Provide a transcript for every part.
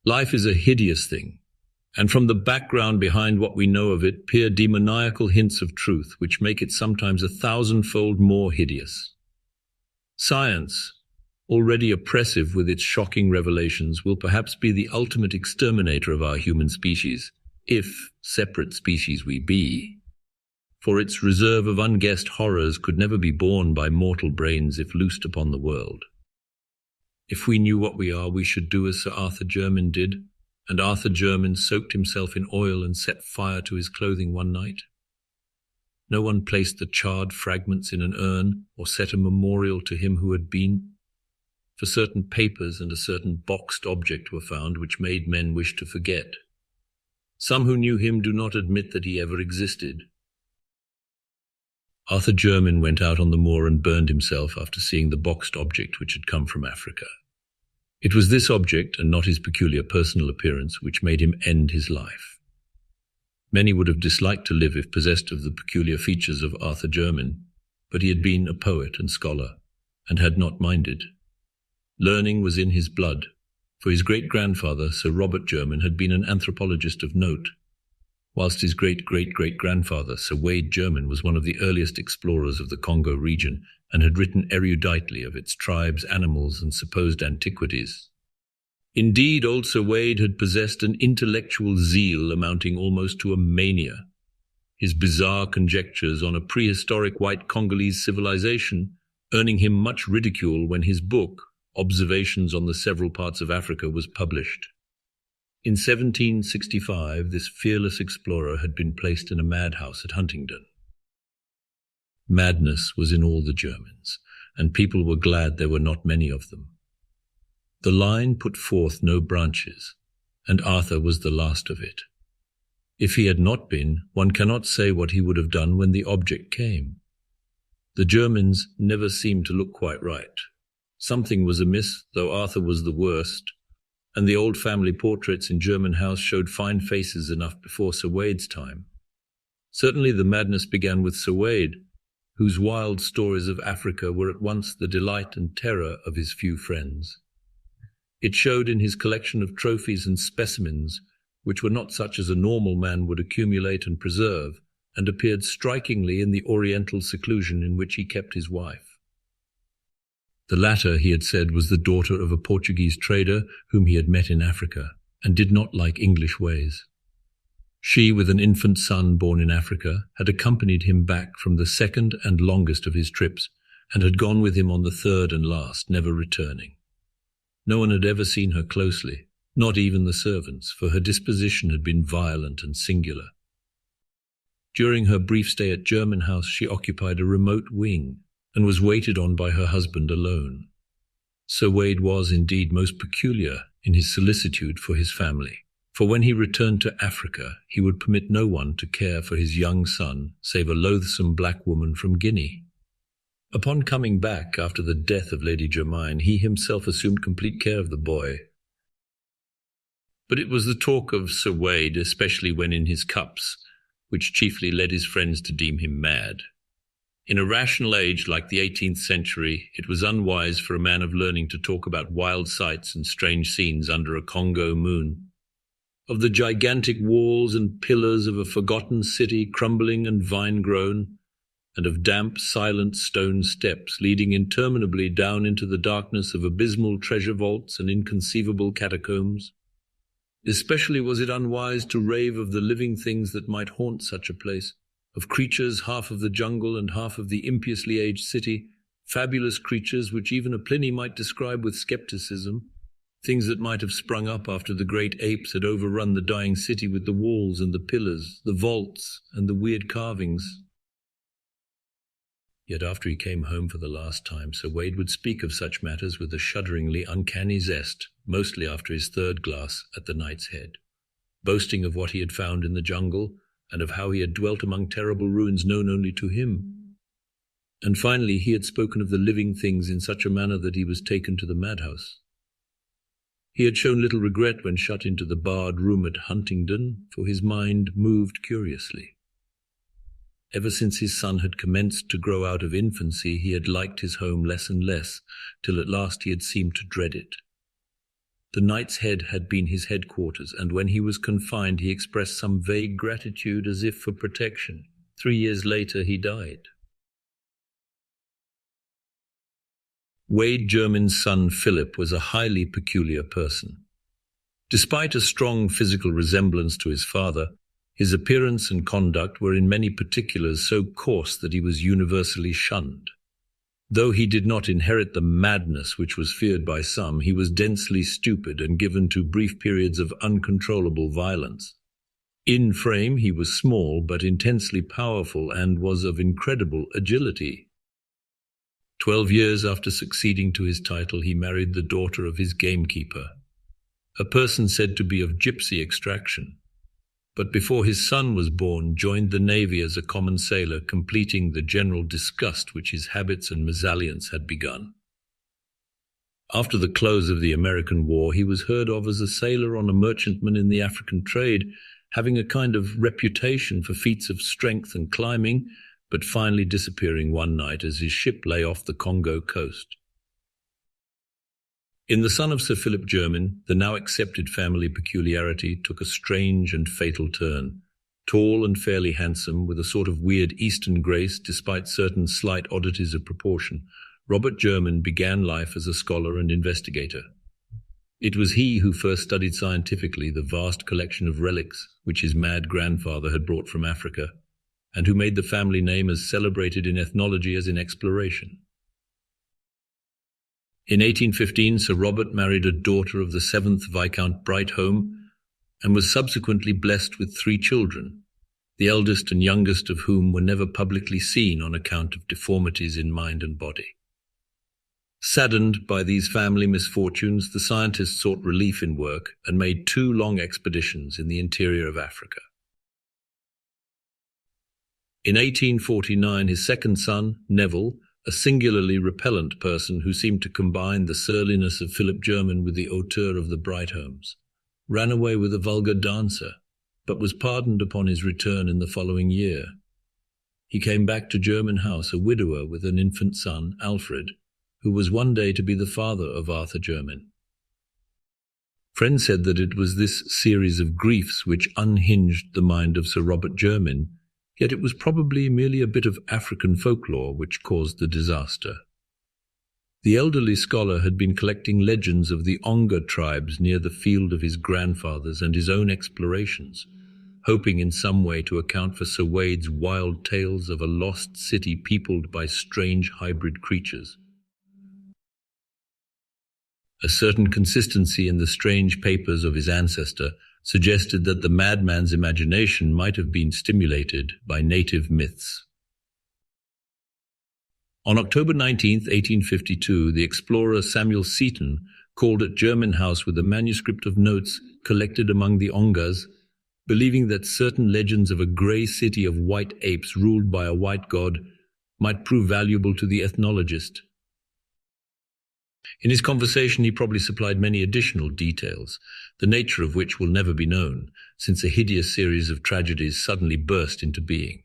Life is a hideous thing, and from the background behind what we know of it peer demoniacal hints of truth which make it sometimes 1,000-fold more hideous. Science, already oppressive with its shocking revelations, will perhaps be the ultimate exterminator of our human species, if separate species we be. For its reserve of unguessed horrors could never be borne by mortal brains if loosed upon the world. If we knew what we are, we should do as Sir Arthur Jermyn did, and Arthur Jermyn soaked himself in oil and set fire to his clothing one night. No one placed the charred fragments in an urn or set a memorial to him who had been. For certain papers and a certain boxed object were found which made men wish to forget. Some who knew him do not admit that he ever existed. Arthur Jermyn went out on the moor and burned himself after seeing the boxed object which had come from Africa. It was this object, and not his peculiar personal appearance, which made him end his life. Many would have disliked to live if possessed of the peculiar features of Arthur Jermyn, but he had been a poet and scholar, and had not minded. Learning was in his blood, for his great-grandfather, Sir Robert Jermyn, had been an anthropologist of note, whilst his great-great-great-grandfather, Sir Wade Jermyn, was one of the earliest explorers of the Congo region, and had written eruditely of its tribes, animals, and supposed antiquities. Indeed, old Sir Wade had possessed an intellectual zeal amounting almost to a mania. His bizarre conjectures on a prehistoric white Congolese civilization earning him much ridicule when his book, Observations on the Several Parts of Africa, was published. In 1765, this fearless explorer had been placed in a madhouse at Huntingdon. Madness was in all the Jermyns, and people were glad there were not many of them. The line put forth no branches, and Arthur was the last of it. If he had not been, one cannot say what he would have done when the object came. The Jermyns never seemed to look quite right. Something was amiss, though Arthur was the worst, and the old family portraits in Jermyn House showed fine faces enough before Sir Wade's time. Certainly the madness began with Sir Wade, whose wild stories of Africa were at once the delight and terror of his few friends. It showed in his collection of trophies and specimens, which were not such as a normal man would accumulate and preserve, and appeared strikingly in the oriental seclusion in which he kept his wife. The latter, he had said, was the daughter of a Portuguese trader whom he had met in Africa, and did not like English ways. She, with an infant son born in Africa, had accompanied him back from the second and longest of his trips, and had gone with him on the third and last, never returning. No one had ever seen her closely, not even the servants, for her disposition had been violent and singular. During her brief stay at Jermyn House, she occupied a remote wing, and was waited on by her husband alone. Sir Wade was indeed most peculiar in his solicitude for his family, for when he returned to Africa, he would permit no one to care for his young son save a loathsome black woman from Guinea. Upon coming back after the death of Lady Jermyn, he himself assumed complete care of the boy. But it was the talk of Sir Wade, especially when in his cups, which chiefly led his friends to deem him mad. In a rational age like the 18th century, it was unwise for a man of learning to talk about wild sights and strange scenes under a Congo moon, of the gigantic walls and pillars of a forgotten city crumbling and vine-grown, and of damp, silent stone steps leading interminably down into the darkness of abysmal treasure vaults and inconceivable catacombs. Especially was it unwise to rave of the living things that might haunt such a place, of creatures half of the jungle and half of the impiously aged city, fabulous creatures which even a Pliny might describe with skepticism, things that might have sprung up after the great apes had overrun the dying city with the walls and the pillars, the vaults and the weird carvings. Yet after he came home for the last time, Sir Wade would speak of such matters with a shudderingly uncanny zest, mostly after his third glass at the Knight's Head, boasting of what he had found in the jungle, and of how he had dwelt among terrible ruins known only to him. And finally he had spoken of the living things in such a manner that he was taken to the madhouse. He had shown little regret when shut into the barred room at Huntingdon, for his mind moved curiously. Ever since his son had commenced to grow out of infancy, he had liked his home less and less, till at last he had seemed to dread it. The Knight's Head had been his headquarters, and when he was confined, he expressed some vague gratitude as if for protection. 3 years later, he died. Wade Jermyn's son Philip was a highly peculiar person. Despite a strong physical resemblance to his father, his appearance and conduct were in many particulars so coarse that he was universally shunned. Though he did not inherit the madness which was feared by some, he was densely stupid and given to brief periods of uncontrollable violence. In frame, he was small but intensely powerful and was of incredible agility. 12 years after succeeding to his title, he married the daughter of his gamekeeper, a person said to be of gypsy extraction, but before his son was born, joined the navy as a common sailor, completing the general disgust which his habits and mésalliance had begun. After the close of the American War, he was heard of as a sailor on a merchantman in the African trade, having a kind of reputation for feats of strength and climbing, but finally disappearing one night as his ship lay off the Congo coast. In the son of Sir Philip Jermyn, the now accepted family peculiarity took a strange and fatal turn. Tall and fairly handsome, with a sort of weird Eastern grace despite certain slight oddities of proportion, Robert Jermyn began life as a scholar and investigator. It was he who first studied scientifically the vast collection of relics which his mad grandfather had brought from Africa, and who made the family name as celebrated in ethnology as in exploration. In 1815, Sir Robert married a daughter of the 7th Viscount Brightholme and was subsequently blessed with 3 children, the eldest and youngest of whom were never publicly seen on account of deformities in mind and body. Saddened by these family misfortunes, the scientist sought relief in work and made 2 long expeditions in the interior of Africa. In 1849, his second son, Neville, a singularly repellent person who seemed to combine the surliness of Philip Jermyn with the hauteur of the Brightholmes, ran away with a vulgar dancer, but was pardoned upon his return in the following year. He came back to Jermyn House a widower with an infant son, Alfred, who was one day to be the father of Arthur Jermyn. Friends said that it was this series of griefs which unhinged the mind of Sir Robert Jermyn, yet it was probably merely a bit of African folklore which caused the disaster. The elderly scholar had been collecting legends of the Onga tribes near the field of his grandfathers and his own explorations, hoping in some way to account for Sir Wade's wild tales of a lost city peopled by strange hybrid creatures. A certain consistency in the strange papers of his ancestor suggested that the madman's imagination might have been stimulated by native myths. On October 19, 1852, the explorer Samuel Seton called at Jermyn House with a manuscript of notes collected among the Ongas, believing that certain legends of a grey city of white apes ruled by a white god might prove valuable to the ethnologist. In his conversation, he probably supplied many additional details, the nature of which will never be known, since a hideous series of tragedies suddenly burst into being.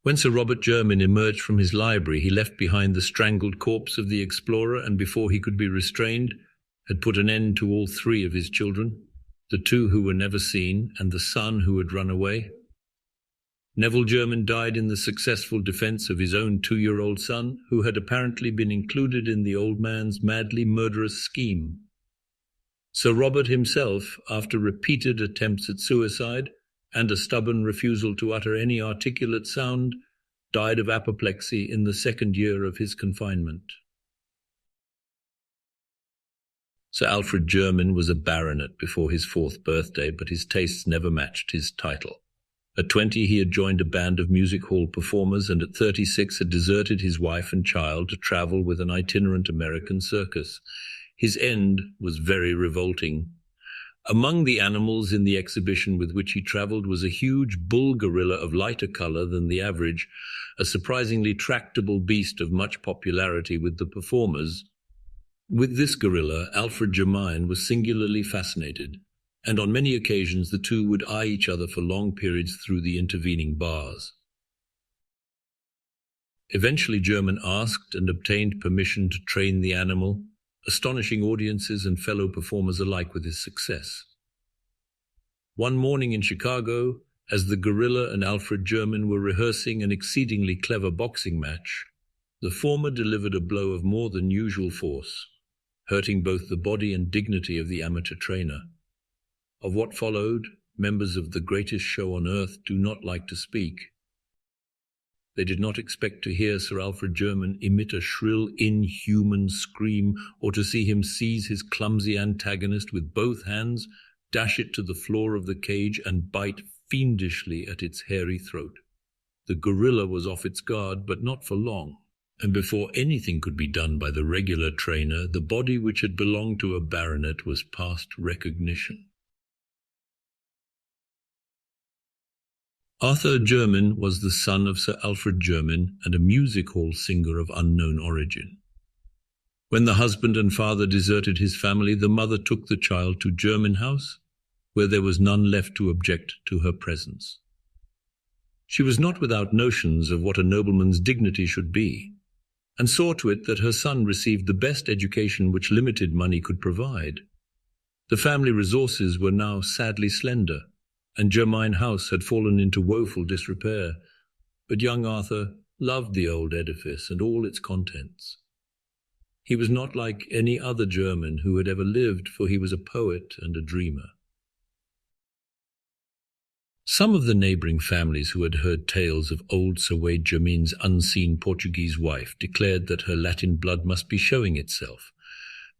When Sir Robert Jermyn emerged from his library, he left behind the strangled corpse of the explorer, and before he could be restrained, had put an end to all 3 of his children, the 2 who were never seen, and the son who had run away. Neville Jermyn died in the successful defence of his own 2-year-old son, who had apparently been included in the old man's madly murderous scheme. Sir Robert himself, after repeated attempts at suicide and a stubborn refusal to utter any articulate sound, died of apoplexy in the 2nd year of his confinement. Sir Alfred Jermyn was a baronet before his 4th birthday, but his tastes never matched his title. At 20, he had joined a band of music hall performers, and at 36 had deserted his wife and child to travel with an itinerant American circus. His end was very revolting. Among the animals in the exhibition with which he traveled was a huge bull gorilla of lighter color than the average, a surprisingly tractable beast of much popularity with the performers. With this gorilla, Alfred Jermyn was singularly fascinated, and on many occasions the 2 would eye each other for long periods through the intervening bars. Eventually Jermyn asked and obtained permission to train the animal, astonishing audiences and fellow performers alike with his success. One morning in Chicago, as the gorilla and Alfred Jermyn were rehearsing an exceedingly clever boxing match, the former delivered a blow of more than usual force, hurting both the body and dignity of the amateur trainer. Of what followed, members of the greatest show on earth do not like to speak. They did not expect to hear Sir Alfred Jermyn emit a shrill, inhuman scream, or to see him seize his clumsy antagonist with both hands, dash it to the floor of the cage, and bite fiendishly at its hairy throat. The gorilla was off its guard, but not for long, and before anything could be done by the regular trainer, the body which had belonged to a baronet was past recognition. Arthur Jermyn was the son of Sir Alfred Jermyn and a music hall singer of unknown origin. When the husband and father deserted his family, the mother took the child to Jermyn House, where there was none left to object to her presence. She was not without notions of what a nobleman's dignity should be, and saw to it that her son received the best education which limited money could provide. The family resources were now sadly slender, and Jermyn House had fallen into woeful disrepair, but young Arthur loved the old edifice and all its contents. He was not like any other Jermyn who had ever lived, for he was a poet and a dreamer. Some of the neighbouring families who had heard tales of old Sir Wade Jermyn's unseen Portuguese wife declared that her Latin blood must be showing itself,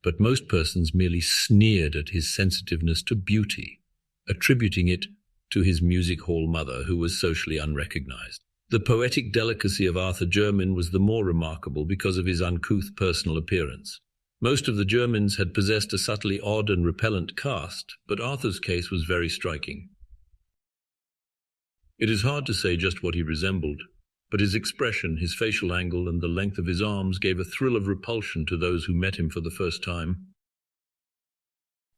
but most persons merely sneered at his sensitiveness to beauty, attributing it to his music hall mother, who was socially unrecognized. The poetic delicacy of Arthur Jermyn was the more remarkable because of his uncouth personal appearance. Most of the Jermyns had possessed a subtly odd and repellent cast, but Arthur's case was very striking. It is hard to say just what he resembled, but his expression, his facial angle, and the length of his arms gave a thrill of repulsion to those who met him for the first time.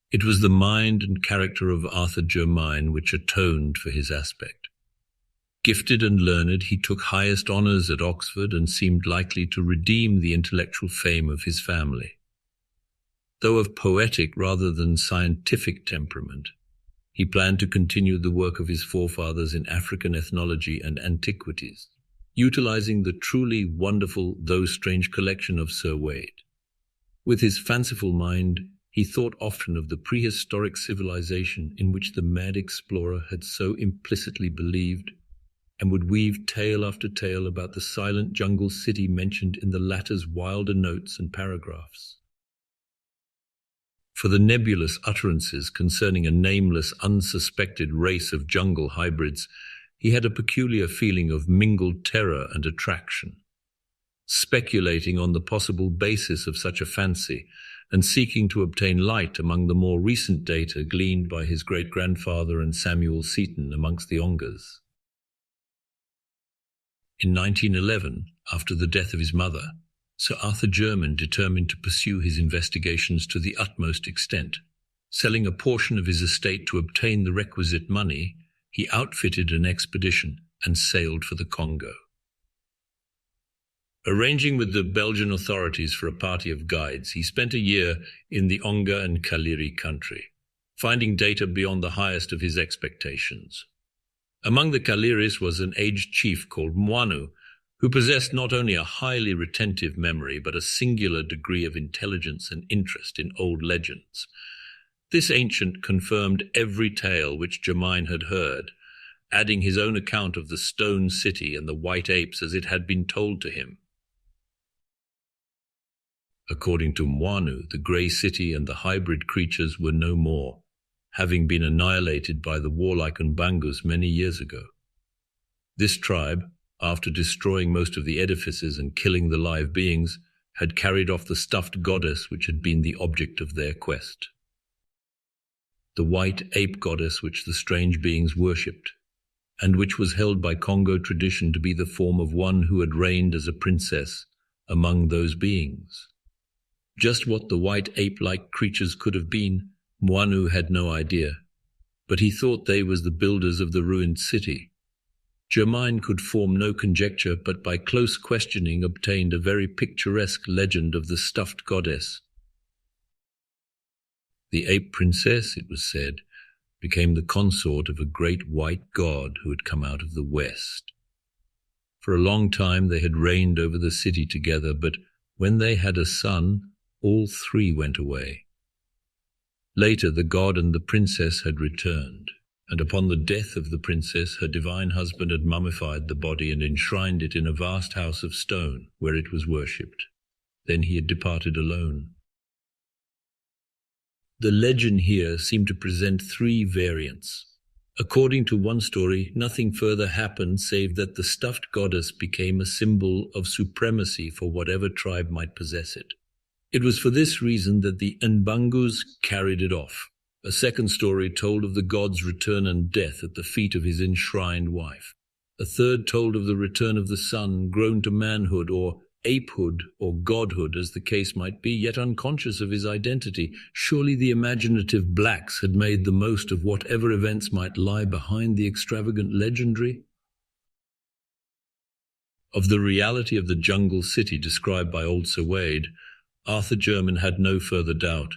It was the mind and character of Arthur Jermyn which atoned for his aspect. Gifted and learned, he took highest honours at Oxford and seemed likely to redeem the intellectual fame of his family. Though of poetic rather than scientific temperament, he planned to continue the work of his forefathers in African ethnology and antiquities, utilizing the truly wonderful though strange collection of Sir Wade. With his fanciful mind, he thought often of the prehistoric civilization in which the mad explorer had so implicitly believed, and would weave tale after tale about the silent jungle city mentioned in the latter's wilder notes and paragraphs. For the nebulous utterances concerning a nameless, unsuspected race of jungle hybrids, he had a peculiar feeling of mingled terror and attraction. Speculating on the possible basis of such a fancy, and seeking to obtain light among the more recent data gleaned by his great-grandfather and Samuel Seton amongst the Ongas. In 1911, after the death of his mother, Sir Arthur Jermyn determined to pursue his investigations to the utmost extent. Selling a portion of his estate to obtain the requisite money, he outfitted an expedition and sailed for the Congo. Arranging with the Belgian authorities for a party of guides, he spent a year in the Onga and Kaliri country, finding data beyond the highest of his expectations. Among the Kaliris was an aged chief called Mwanu, who possessed not only a highly retentive memory, but a singular degree of intelligence and interest in old legends. This ancient confirmed every tale which Jermyn had heard, adding his own account of the stone city and the white apes as it had been told to him. According to Mwanu, the grey city and the hybrid creatures were no more, having been annihilated by the warlike Mbangus many years ago. This tribe, after destroying most of the edifices and killing the live beings, had carried off the stuffed goddess which had been the object of their quest. The white ape goddess which the strange beings worshipped, and which was held by Congo tradition to be the form of one who had reigned as a princess among those beings. Just what the white ape-like creatures could have been, Mwanu had no idea, but he thought they was the builders of the ruined city. Jermyn could form no conjecture, but by close questioning obtained a very picturesque legend of the stuffed goddess, The ape princess, it was said, became the consort of a great white god who had come out of the west. For a long time they had reigned over the city together, but when they had a son, all three went away. Later the god and the princess had returned, and upon the death of the princess, her divine husband had mummified the body and enshrined it in a vast house of stone, where it was worshipped. Then he had departed alone. The legend here seemed to present three variants. According to one story, nothing further happened save that the stuffed goddess became a symbol of supremacy for whatever tribe might possess it. It was for this reason that the Nbangus carried it off. A second story told of the god's return and death at the feet of his enshrined wife. A third told of the return of the son, grown to manhood or apehood or godhood as the case might be, yet unconscious of his identity. Surely the imaginative blacks had made the most of whatever events might lie behind the extravagant legendary. Of the reality of the jungle city described by old Sir Wade, Arthur Jermyn had no further doubt,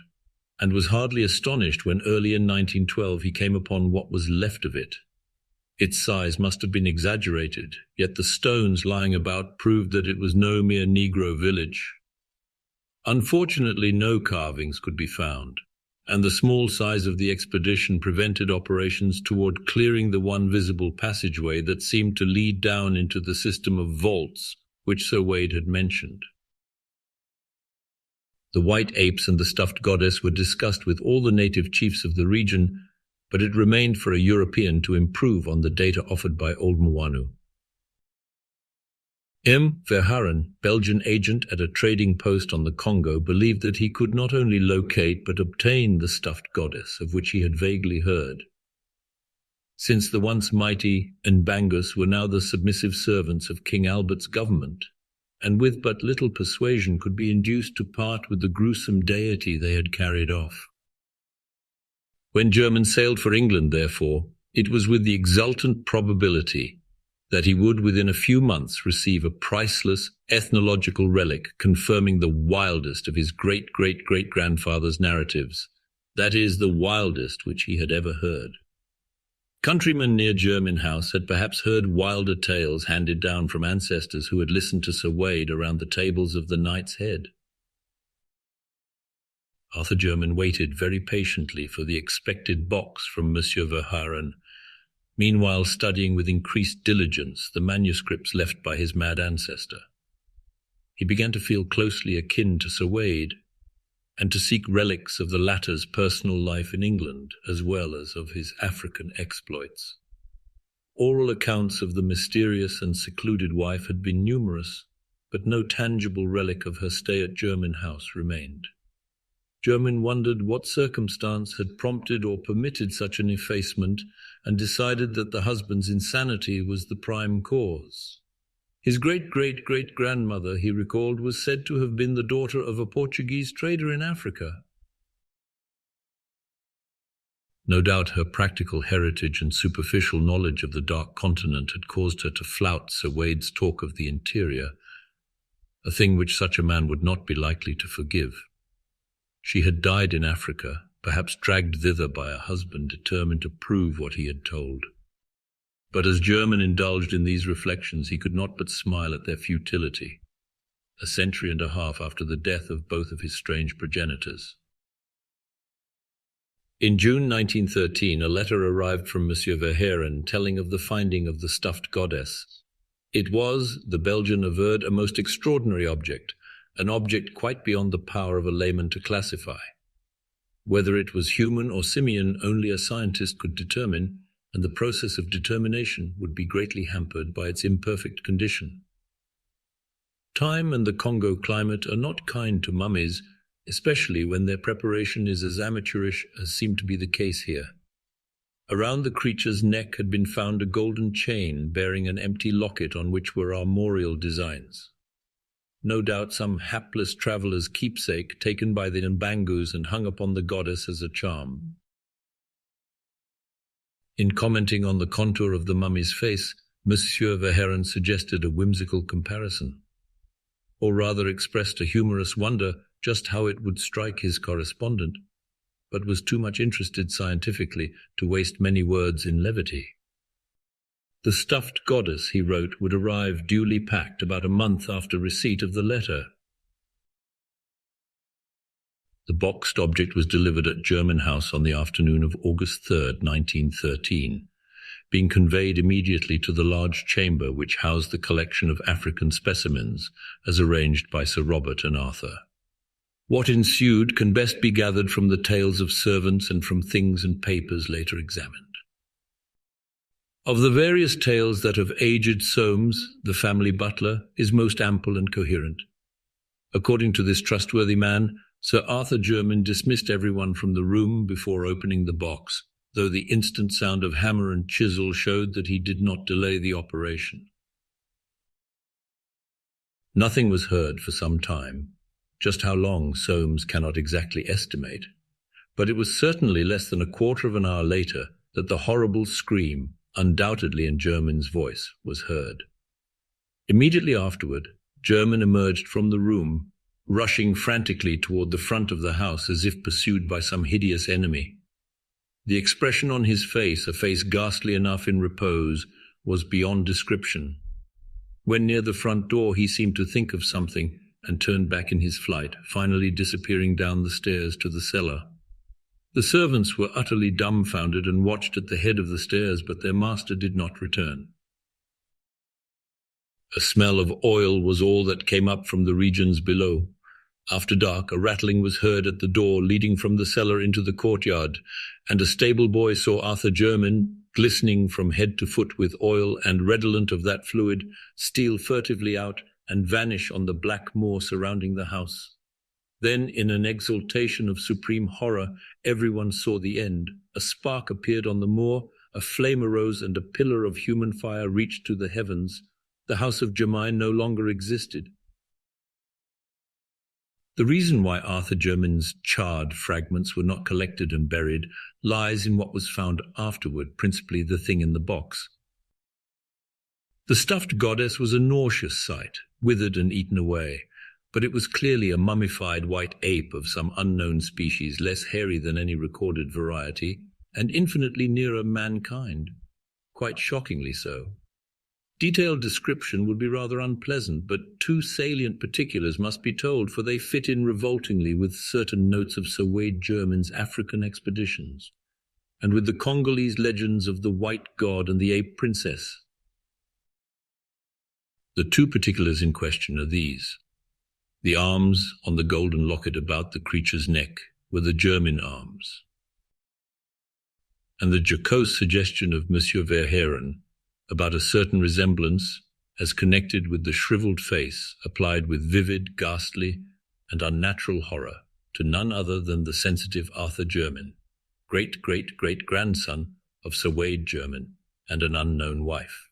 and was hardly astonished when early in 1912 he came upon what was left of it. Its size must have been exaggerated, yet the stones lying about proved that it was no mere Negro village. Unfortunately, no carvings could be found, and the small size of the expedition prevented operations toward clearing the one visible passageway that seemed to lead down into the system of vaults which Sir Wade had mentioned. The white apes and the stuffed goddess were discussed with all the native chiefs of the region, but it remained for a European to improve on the data offered by Old Mwanu. M. Verhaeren, Belgian agent at a trading post on the Congo, believed that he could not only locate but obtain the stuffed goddess of which he had vaguely heard. Since the once mighty Nbangus were now the submissive servants of King Albert's government, and with but little persuasion could be induced to part with the gruesome deity they had carried off. When Jermyn sailed for England, therefore, it was with the exultant probability that he would within a few months receive a priceless ethnological relic confirming the wildest of his great-great-great-grandfather's narratives, that is, the wildest which he had ever heard. Countrymen near Jermyn House had perhaps heard wilder tales handed down from ancestors who had listened to Sir Wade around the tables of the Knight's Head. Arthur Jermyn waited very patiently for the expected box from Monsieur Verhaeren, meanwhile studying with increased diligence the manuscripts left by his mad ancestor. He began to feel closely akin to Sir Wade, and to seek relics of the latter's personal life in England, as well as of his African exploits. Oral accounts of the mysterious and secluded wife had been numerous, but no tangible relic of her stay at Jermyn House remained. Jermyn wondered what circumstance had prompted or permitted such an effacement, and decided that the husband's insanity was the prime cause. His great-great-great-grandmother, he recalled, was said to have been the daughter of a Portuguese trader in Africa. No doubt her practical heritage and superficial knowledge of the Dark Continent had caused her to flout Sir Wade's talk of the interior, a thing which such a man would not be likely to forgive. She had died in Africa, perhaps dragged thither by a husband determined to prove what he had told. But as Jermyn indulged in these reflections, he could not but smile at their futility, a century and a half after the death of both of his strange progenitors. In June 1913, a letter arrived from Monsieur Verhaeren telling of the finding of the stuffed goddess. It was, the Belgian averred, a most extraordinary object, an object quite beyond the power of a layman to classify. Whether it was human or simian, only a scientist could determine, and the process of determination would be greatly hampered by its imperfect condition. Time and the Congo climate are not kind to mummies, especially when their preparation is as amateurish as seemed to be the case here. Around the creature's neck had been found a golden chain bearing an empty locket on which were armorial designs. No doubt some hapless traveller's keepsake taken by the Nbangus and hung upon the goddess as a charm. In commenting on the contour of the mummy's face, Monsieur Verhaeren suggested a whimsical comparison, or rather expressed a humorous wonder just how it would strike his correspondent. but was too much interested scientifically to waste many words in levity. The stuffed goddess, he wrote, would arrive duly packed about a month after receipt of the letter. The boxed object was delivered at Jermyn House on the afternoon of August 3rd, 1913, being conveyed immediately to the large chamber which housed the collection of African specimens, as arranged by Sir Robert and Arthur. What ensued can best be gathered from the tales of servants and from things and papers later examined. Of the various tales, that of aged Soames, the family butler, is most ample and coherent. According to this trustworthy man, Sir Arthur Jermyn dismissed everyone from the room before opening the box, though the instant sound of hammer and chisel showed that he did not delay the operation. Nothing was heard for some time. Just how long Soames cannot exactly estimate, but it was certainly less than a quarter of an hour later that the horrible scream, undoubtedly in Jermyn's voice, was heard. Immediately afterward, Jermyn emerged from the room, rushing frantically toward the front of the house as if pursued by some hideous enemy. The expression on his face, a face ghastly enough in repose, was beyond description. When near the front door, he seemed to think of something and turned back in his flight, finally disappearing down the stairs to the cellar. The servants were utterly dumbfounded and watched at the head of the stairs, but their master did not return. A smell of oil was all that came up from the regions below. After dark, a rattling was heard at the door leading from the cellar into the courtyard, and a stable boy saw Arthur Jermyn, glistening from head to foot with oil and redolent of that fluid, steal furtively out and vanish on the black moor surrounding the house. Then, in an exultation of supreme horror, everyone saw the end. A spark appeared on the moor, a flame arose, and a pillar of human fire reached to the heavens. The house of Jermyn no longer existed. The reason why Arthur Jermyn's charred fragments were not collected and buried lies in what was found afterward, principally the thing in the box. The stuffed goddess was a nauseous sight, withered and eaten away, but it was clearly a mummified white ape of some unknown species, less hairy than any recorded variety, and infinitely nearer mankind, quite shockingly so. Detailed description would be rather unpleasant, but two salient particulars must be told, for they fit in revoltingly with certain notes of Sir Wade Jermyn's African expeditions, and with the Congolese legends of the White God and the Ape Princess. The two particulars in question are these. The arms on the golden locket about the creature's neck were the Jermyn arms, and the jocose suggestion of Monsieur Verhaeren about a certain resemblance as connected with the shriveled face applied with vivid, ghastly, and unnatural horror to none other than the sensitive Arthur Jermyn, great-great-great-grandson of Sir Wade Jermyn and an unknown wife.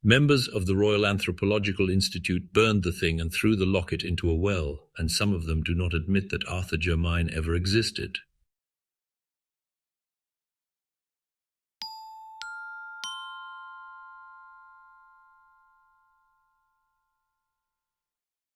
Members of the Royal Anthropological Institute burned the thing and threw the locket into a well, and some of them do not admit that Arthur Jermyn ever existed.